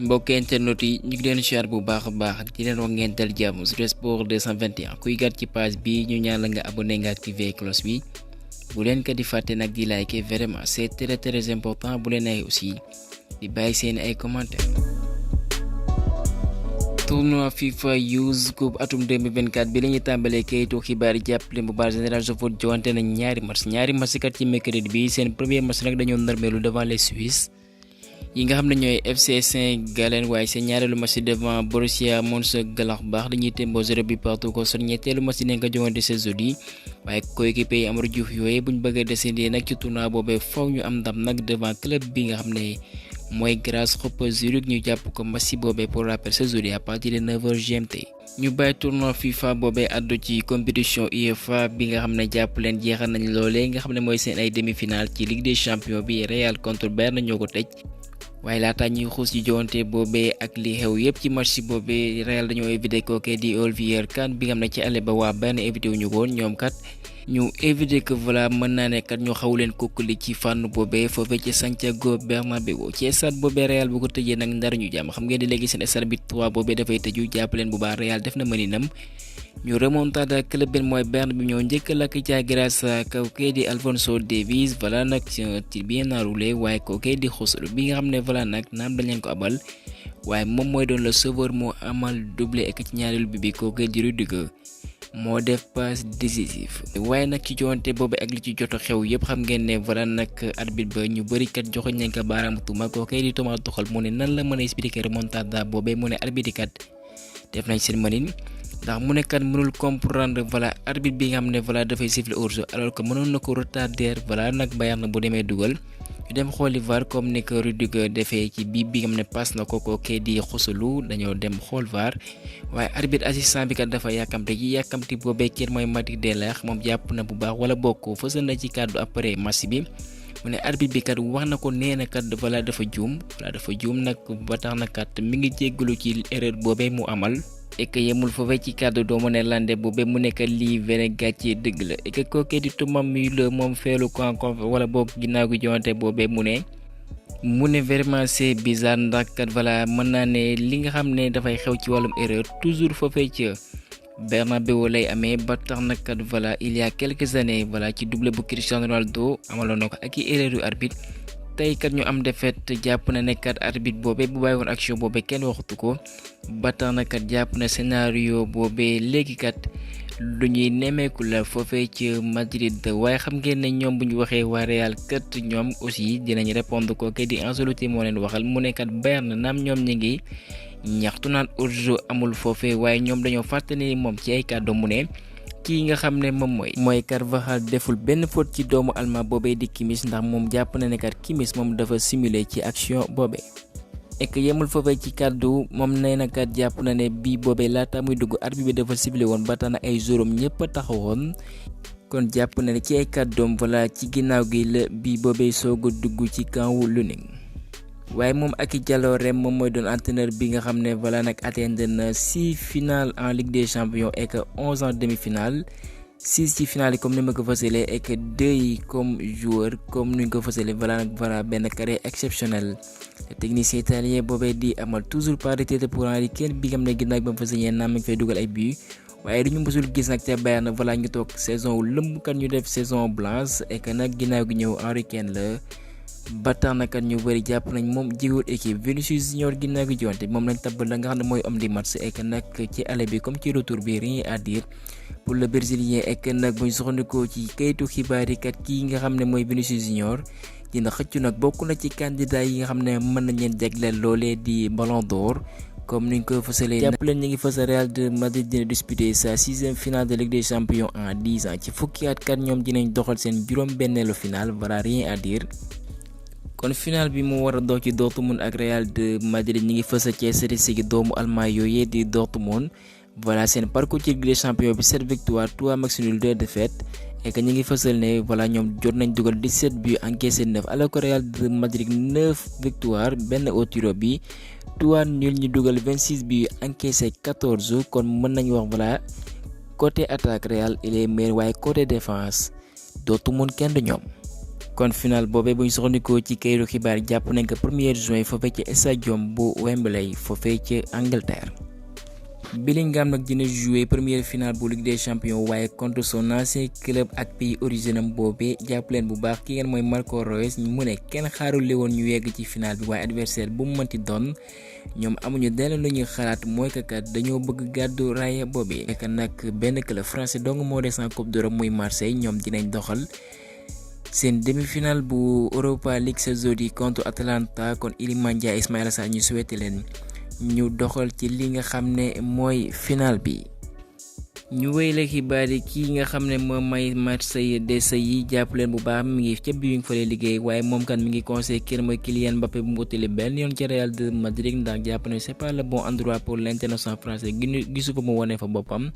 mbokk internet yi ñu ngi leen siyaar bu baax a baax di leen wax ngeen dal jàmm sur Sport 221 kuy gàtt ci page bi ñu ñaan la nga abonné nga activer cloche bi bu leen ko di fàtte nag di liker vraiment c'est très important bu leen ay aussi di bàyyi seen ay commentaires. tournoi FIFA Youth Cup atum 2024 bi la ñuy tàmbalee kayitu xibaar yi jàppale bu baax Génération Foot joŋante nañ ñaari match kat ci mercredi bi seen premier match nag dañoo narmeelu devant les Suisses yi nga xam ne ñooy FC Saint-Gallen waaye seen ñaareelu match devant Borussia Mönchengladbach dañuy témboo 0 bi partout ko son ñetteelu match yi nañ ko joŋante ce jeudi waaye coéquipier yi Amadou Diouf yooyu buñ bëgg a descendre nag ci tournoi boobee faw ñu am ndam nag devant club bi nga xam ne mooy Grasshopper Zurich ñu jàpp ko match boobee pour rappel ce jeudi à partir de 9h GMT. ñu bàyyi tournoi FIFA boobee addu ci compétition UEFA bi nga xam ne jàpp leen jeexal nañ loolee nga xam ne mooy seen ay demi-finale ci Ligue des Champions bi Real contre Bayern ñoo ko tëj. waaye laata ñuy xuus ci joŋante boobee ak li xew yépp ci match boobee Real dañoo évité kooke di Olivier Kahn bi nga xam ne ci àll ba waa Bayern évité wuñu ko woon ñoom kat ñu évité que voilà mën naa ne kat ñu xaw leen kokkali ci fànn boobee foofee ci Santiago Bernabéu ci stade boobee Real bu ko tëjee nag ndara ñu jàmm xam ngeen di léegi seen stade bi 3 boobee dafay tëju jàpp leen bu baax Real def na mëninam ñu remontada club bi mooy Bayern bi ñoo njëkk a lakk ca grâce à kooke di Alphonso Davies voilà nag ci bien enroulé waaye kooke di Joselu bi nga xam ne voilà nag naam dañ leen ko abal waaye moom mooy doon le sauveur moo amal doublé ek ci ñaareelu bi kooke di Rudiger moo def passe décisif waaye nag ci joŋante boobu ak li ci jot a xew yëpp xam ngeen ne voilà nag arbitre ba ñu bëri kat joxoñ nañ ko baaraamu tuuma kooke di Thomas Tuchel mu ne nan la mën a expliquer remontada boobee mu ne arbitre kat def nañ seen mënin ndax mu ne kat mënul comprendre voilà arbitre bi nga xam ne voilà dafay siffler hors-jeu alors que mënoon na ko retarder voilà nag Bayern na bu demee dugal ñu dem xooli VAR comme ni ko Rudiger defee ci bii bi nga xam ne pass na ko kookee di Joselu dañoo dem xool VAR waaye arbitre assistant bi kat dafa yàkkamti boobee kenn mooy Mati Delaire moom jàpp na bu baax wala bokk fësal na ci kàddu après match bi mu ne arbitre bi kat wax na ko nee na kat voilà dafa juum nag ba tax na kat mi ngi jéggalu ci erreur boobee mu amal. et que yemul foofee ci kàddu doomu néerlandais boobee mu nekk lii vrai gàcce dëgg la et que kooke di Thomas Müller moom feelu ko wala boog ginnaaw gi joŋante boobee mu ne vraiment c'est bizarre ndax kat voilà mën naa ne li nga xam ne dafay xew ci wàllum erreur toujours foofee ci Bernabéu lay amee ba tax na kat voilà il y a quelques années voilà ci doublé bu Cristiano Ronaldo amaloon na ko ak i erreur yu arbitre tey kat ñu am défaite jàpp na ne kat arbitre boobee bu bàyyi woon action boobee kenn waxatu ko ba tax na kat jàpp na scénario boobee léegi kat lu ñuy nemmeeku la foofee ci Madrid waaye xam ngeen ne ñoom bu ñu waxee waa Real kat ñoom aussi dinañ répondre ko kay di Ancelotti moo leen waxal mu ne kat Bayern naam ñoom ñu ngi ñaxtu naan hors-jeu amul foofee waaye ñoom dañoo fàttali moom ci ay kàddu mu ne. kii nga xam ne moom mooy Carvajal deful benn faute ci doomu allemand boobee di Kimmich ndax moom jàpp na ne kat Kimmich moom dafa simuler ci action boobee. et que yemul foofee ci kàddu moom nee na kat jàpp na ne bii boobee laata muy dugg arbitre bi dafa siffler woon ba tax na ay jouram ñëpp a taxawoon kon jàpp na ne ci ay kàddoom voilà ci ginnaaw gi la bii boobee soog a dugg ci camp Luning. waaye moom ak i jaloorem moom mooy doon entraîneur bi nga xam ne voilà nag atteindre na 6 finales en Ligue des Champions et que 11 en demi-finale 6 ci finale yi comme ni ma ko fësalee et que 2 yi comme joueur comme ni ñu ko fësalee voilà benn carrière exceptionnelle le technicien italien boobee di amal toujours parité pour Harry Kane bi nga xam ne ginnaaw bi ba mu fas yéene naam mi ngi fay dugal ay buts waaye du ñu mësul gis nag ca Bayern voilà ñu toog saison wu lëmb kat ñu def saison blanche et que nag ginnaaw gi ñëw Harry Kane la. ba tax na kat ñu bëri jàpp nañ moom jigéen équipe Vinicius Junior ginnaaw gi jonte moom lañ tabb la nga xam ne mooy homme du match et que nag ci aller bi comme ci retour bi rien à dire pour le brésilien et que nag buñ soxandikoo ci kayitu xibaar yi kat kii nga xam ne mooy Vinicius Junior dina xëccu nag bokk na ci candidat yi nga xam ne mën nañ leen jagleel loolee di Ballon d'Or comme niñ ko fësalee jàpp leen ñu ngi fësal Real de Madrid dina disputer sa 6e finale de Ligue des Champions en 10 ans ci fukki at kat ñoom dinañ doxal seen juróom-benneelu finale voilà rien à dire. kon final bi mu war a dox ci Dortmund ak Real de Madrid ñi ngi fësal ci statistique doomu allemand yooyee di Dortmund voilà seen parcours ci Ligue des Champions bi 7 victoires 3 matchs nuls 2 défaites et que ñi ngi fësal ne voilà ñoom jot nañ dugal 17 buts encaissé 9 alors que Real de Madrid 9 victoires benn au tiro bi 3 nuls ñu dugal 26 buts encaissé 14 kon mën nañu wax voilà côté attaque Real il est meilleur waaye côté défense Dortmund kenn du ñoom. kon final boobee bu ñu soxandikoo ci kayitu xibaar jàpp nañ ko 1er juin foofee ci stadium bu Wembley foofee ci Angleterre. Bellingham nag dina jouer première finale bu Ligue des Champions waaye contre son ancien club ak pays originam boobee jàpp leen bu baax ki ngeen mooy Marco Reus mu ne kenn xaarule woon ñu yegg ci finale bi waaye adversaire bu mu mënti doon ñoom amuñu dell lu ñuy xalaat mooy que kat dañoo bëgg gàddu raaya boobee fekk nag benn club français dong moo des en Coupe d'Europe muy Marseille ñoom dinañ doxal seen demi-finale bu Europa League ce jeudi contre Atalanta kon Iliman Ndiaye Ismaïla Sarr ñu souhaité leen ñu doxal ci li nga xam ne mooy final bi. ñu wéyle xibaar yi kii nga xam ne moom may Marseille Desailly jàpp leen bu baax mi ngi ca biir fa lay liggéey waaye moom kan mi ngi conseillé kii mooy Kylian Mbappé bu mu utile benn yoon ci Real de Madrid ndax jàpp ne c'est pas le bon endroit pour l'international français gisu ko mu wone fa boppam.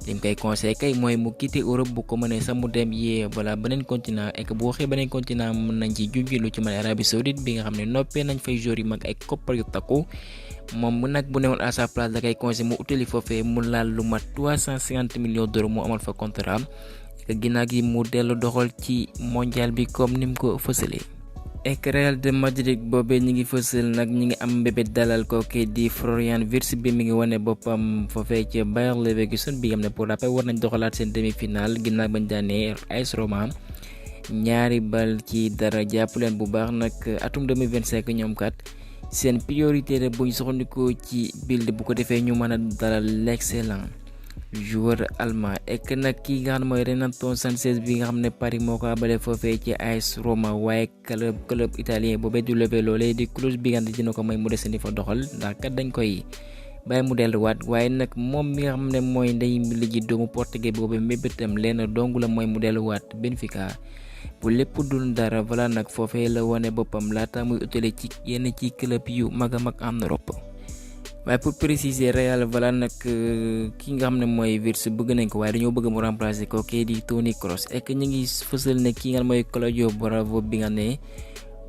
li mu koy conseillé kay mooy mu quitter Europe bu ko mënee sax mu dem yee voilà beneen continent et que bu waxee beneen continent mën nañ ci junj lu ci mën Arabie Saoudite bi nga xam ne noppee nañ fay joueurs yu mag ay koppar yu takku. moom nag bu newoon à sa place da koy conseillé mu utali foofee mu laal lu mat 350 millions d'euros mu amal fa contrat et ginnaaw gi mu dellu doxal ci mondial bi comme ni mu ko fësalee. ek Real de Madrid boobee ñi ngi fësal nag ñi ngi am mbébét dalal kooke di Florian Wirtz bi mi ngi wane boppam foofee ci Bayer Leverkusen bi nga xam ne pour rappel war nañ doxalaat seen demi-finale ginnaaw bañ daanee AS Roma ñaari bal ci dara jàpp leen bu baax nag atum 2025 ñoom kat. seen priorité la bu ñu soxandikoo ci bild bu ko defee ñu mën a dalal l'excellent joueur allemand ek nag ki nga xam ne mooy Renato Sanchez bi nga xam ne Paris moo ko abale foofee ci AS Roma waaye club italien boobee du levé loolee di clause bi nga xam ne dina ko may mu desandi fa doxal ndax kat dañ koy bàyyi mu delluwaat waaye nag moom mi nga xam ne mooy ndey mbi ji doomu portugais boobee mébétam leen dong la mooy mu delluwaat Benfica. bu lépp dul dara voilà nag foofee la wane boppam laata muy utile ci yenn ci club yu mag a mag en Europe. waaye pour préciser Real voilà nag ki nga xam ne mooy Wirtz bëgg nañ ko waaye dañoo bëgg mu remplacer ko kii di Toni Kroos et que ñu ngi fësal ne ki nga mooy Claudio Bravo bi nga ne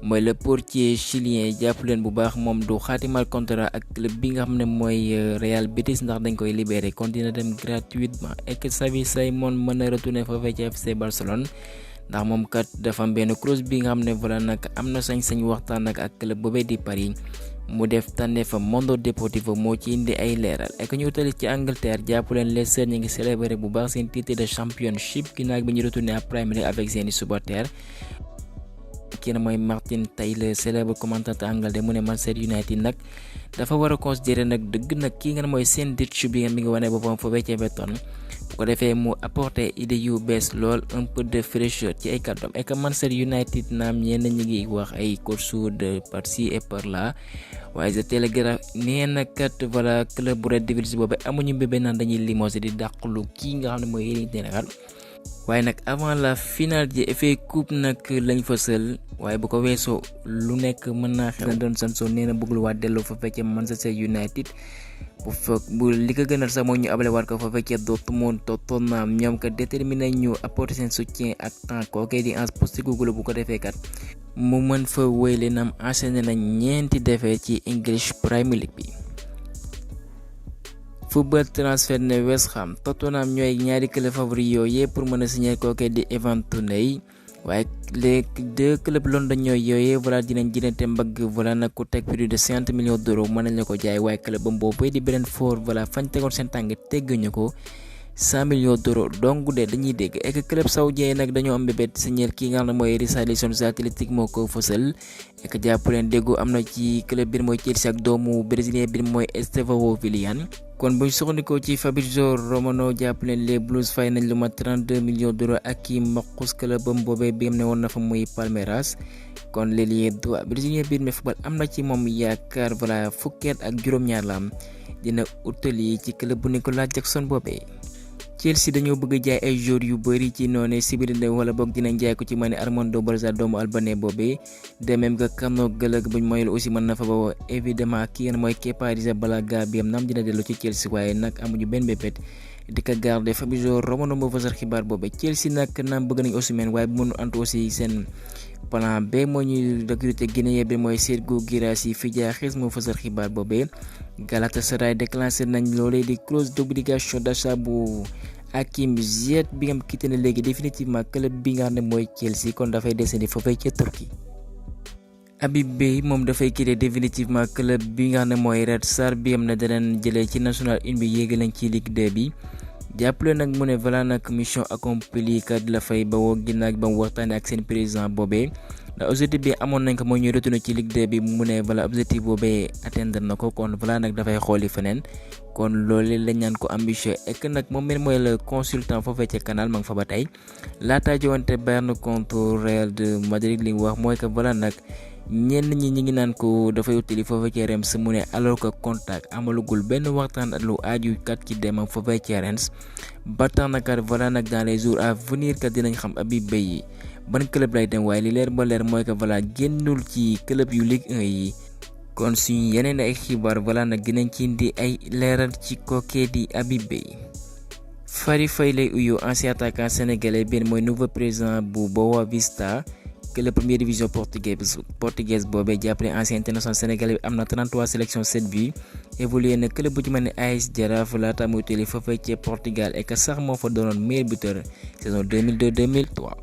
mooy le portier chilien jàpp leen bu baax moom du xaatimal contrat ak club bi nga xam ne mooy Real Betis ndax dañ koy libéré kon dina dem gratuitement et que Xavi Simons mën na retourner foofee ci FC Barcelone. ndax moom kat dafa am benn clause bi nga xam ne voilà nag am na sañ-sañ waxtaan ak club boobee di Paris mu def tànneef Mundo Deportivo moo ci indi ay leeral ak ñu tali ci Angleterre jàpp leen Leicester ñu ngi célébrer bu baax seen titre de championship ginnaaw bi ñu retourné à Premier League avec seeni supporters. kii na mooy Martin Tyler célèbre commentateur anglais mu ne Manchester United nag dafa war a considérer nag dëgg nag kii nga mooy seen ditch bi nga mi ngi wane boppam foofee ci Everton bu ko defee mu apporter idée yu bees lool un peu de fraîcheur ci ay kàddoom et que Manchester United naam ñenn ñi ngi wax ay course de par-ci et par-là waaye The Telegraph nee na kat voilà club bu Red Devils boobu amuñu mbébé naan dañuy limogé di dàqlu kii nga xam ne mooy Eric Ten Hag waaye nag avant la finale ji FA Coupe nag lañ fësal waaye bu ko weesoo lu nekk mën naa xel doon Sancho nee na bëggul waat delloo fa fekkee Manchester United bu li ko gënal sax mooy ñu abale waat ko fa fekkee Dortmund Tottenham ñoom kat déterminé ñu apporter seen soutien ak temps kookee di Ange Postecoglou bu ko defee kat mu mën fa wéyle nam enchaîné na ñeenti defee ci English Premier League bi. football transfert ne West Ham Tottenham ñooy ñaari club favori yooyee pour mën a signer kookee di Ivan Toney waaye les deux clubs London ñooy yooyee voilà dinañ jëlante mbagg voilà nag ku teg plus de 50 millions d'euros mën nañ la ko jaay waaye club bam boobu di Brentford voilà fañ tegoon seen tàng tegguñu ko 100 millions d'euros donc de dañuy dégg et que club saoudien nag dañoo am bébét signer kii nga xam ne mooy Richarlison Athletic moo ko fësal et que jàpp leen déggu am na ci club bi mooy Chelsea ak doomu brésilien bi mooy Estevão Willian kon buñ soxandikoo ci Fabrizio Romano jàpp leen les Blues fay nañ lu mat 32 millions d'euros ak kii mbaqus clubam boobee bi am ne woon na fa muy Palmeiras kon l'ailier droit brésilien biir mi football am na ci moom yaakaar voilà fukkeet ak juróom-ñaar la am dina utali ci club bu Nicolas Jackson boobee. Chelsea dañoo bëgg jaay ay joueurs yu bëri ci noonu sibiri wala boog dinañ jaay ko ci mani Armando Broza doomu albanais boobee de même que Kano Gallagher buñ moyul aussi mën na fa bawoo évidemment ki ngeen mooy Kepa Arrizabalaga bi am naam dina dellu ci Chelsea waaye nag amuñu benn bébét di ko garder Fabrizio Romano moo fasal xibaar boobee Chelsea nag naam bëgg nañ Osimhen waaye bu mënu antu aussi seen plan B moo ñuy recruter Guinéen bi mooy Sergio Guirassy Fidjaxis moo fasal xibaar boobee Galatasaray déclenché nañ loolee di clause d'obligation d'achat bu Hakim Ziyech bi nga quitté na léegi définitivement club bi nga xam ne mooy Chelsea kon dafay desandi foofee ca Turquie. Habib Beye moom dafay quitté définitivement club bi nga xam ne mooy Red Star bi am na danañ jëlee ci national 1 bi yéegi lañ ci Ligue 2 bi. jàppale nag mu ne voilà nag mission accomplie kat la fay bawoo ginnaaw ba mu waxtaanee ak seen président boobee ndax objectif bi amoon nañ ko mooy ñu retourné ci Ligue 2 bi mu ne voilà objectif boobee atteindre na ko kon voilà nag dafay xooli feneen kon loolu lañ naan ko ambitieux et que nag moom mooy le consultant foofee ca Canal ma nga fa ba tey laataa jowante Bayern contre Real de Madrid li mu wax mooy que voilà nag. ñenn ñi ngi naan ko dafay utili foofee ci Reims mu ne alors que contact amalugul benn waxtaan lu aaju kat ci demam foofee ci Reims ba tax na kat voilà nag dans les jours à venir kat dinañ xam Habib Beye ban club lay dem waaye li leer ba leer mooy que voilà génnul ci club yu Ligue 1 yi kon suñu yeneen ay xibaar voilà nag dinañ ci indi ay leeral ci kookee di Habib Beye. Fary Faye lay uyu ancien attaquant sénégalais benn mooy nouveau président bu Boa Vista. que la première division portugaise boobee jàppale ancien international sénégalais bi am na 33 sélections 7 buts évolué na club bu ci mel ne AS Jaraaf laata muy tëli foofee ci Portugal et que sax moo fa doonoon meilleur buteur saison 2002-2003.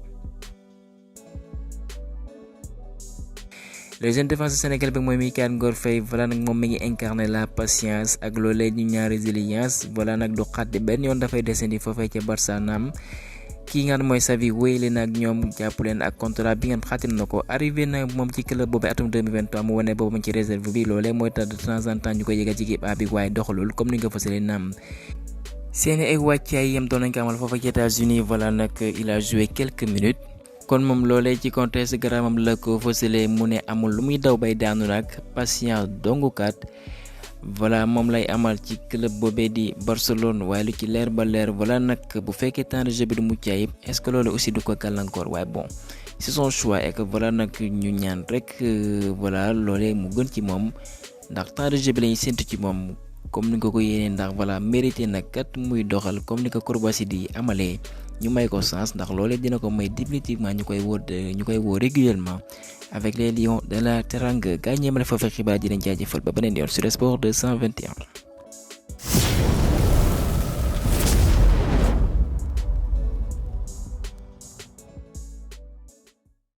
le jeune défenseur sénégalais bi mooy Mikayil Ngor Faye voilà nag moom mi ngi incarné la patience ak loolee ñu ñaar résilience voilà nag du xàtte benn yoon dafay descendi foofee ca Barça naam. kii nga xam mooy Xavi wéyale na ak ñoom jàpp leen ak contrat bi ngeen xaatim na ko arrivé na moom ci club boobu atum 2023 mu wane boobu ci réserve bi loolee mooy tax de temps en temps ñu koy yëgal ci équipe A bi waaye doxalul comme ni nga fësalee naam. seeni ay wàccaay yam doon nañ ko amal foofa ci États-Unis voilà nag il a joué quelques minutes. kon moom loolee ci compte Instagram am la ko fësalee mu ne amul lu muy daw bay daanu nag patience dongukat. voilà moom lay amal ci club boobee di Barcelone waaye lu ci leer ba leer voilà nag bu fekkee temps de jeu bi du mucc ayib est-ce que loolu aussi du ko gàllankoor waaye bon c'est son choix et que voilà nag ñu ñaan rek voilà loolee mu gën ci moom ndax temps de jeu bi lañuy séntu ci moom comme ni nga ko yéenee ndax voilà mérité nag kat muy doxal comme ni ko Koulibaly di amalee ñu may ko sens ndax loolee dina ko may définitivement ñu koy woo régulièrement avec les Lions de la Teranga gars ñeemale foofu xibaar di leen jaajëfal ba beneen yoon sur Sport 221.